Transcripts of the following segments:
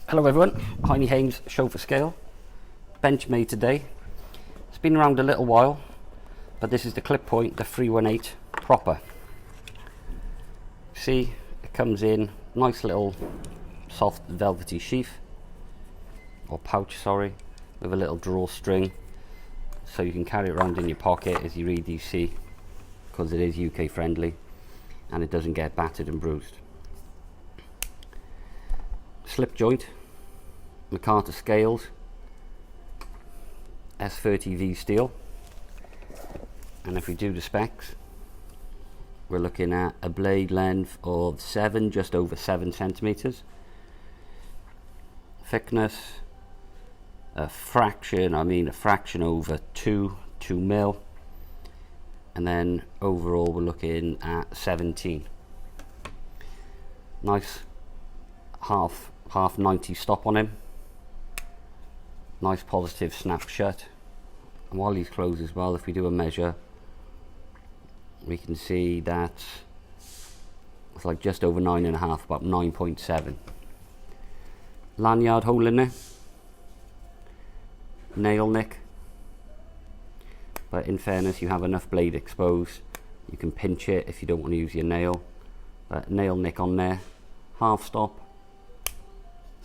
Hello everyone, Heine Haynes show for scale, Benchmade today. It's been around a little while, but this is the clip point, the 318 Proper. See, it comes in nice little soft velvety sheath, or pouch, sorry, with a little drawstring, so you can carry it around in your pocket as you read DC, because it is UK friendly and it doesn't get battered and bruised. Slip joint, Micarta scales, S30V steel, and if we do the specs, we're looking at a blade length of just over 7 centimeters, thickness a fraction over 2 mil, and then overall we're looking at 17. Nice half 90 stop on him, nice positive snap shut, and while he's closed as well, if we do a measure, we can see that it's like just over 9.5, about 9.7. Lanyard hole in there, nail nick, but in fairness you have enough blade exposed, you can pinch it if you don't want to use your nail, but nail nick on there, half stop,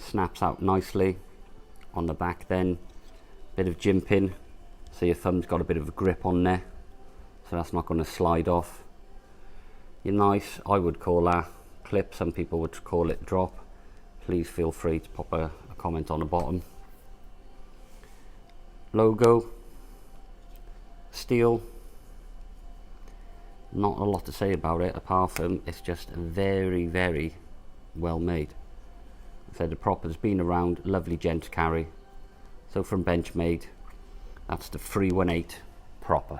snaps out nicely on the back, then bit of jimping so your thumb's got a bit of a grip on there, so that's not going to slide off. Your nice, I would call that clip, some people would call it drop. Please feel free to pop a comment on the bottom. Logo, steel, not a lot to say about it apart from it's just very well made. So the Proper's been around, lovely gent to carry. So from Benchmade, that's the 318 Proper.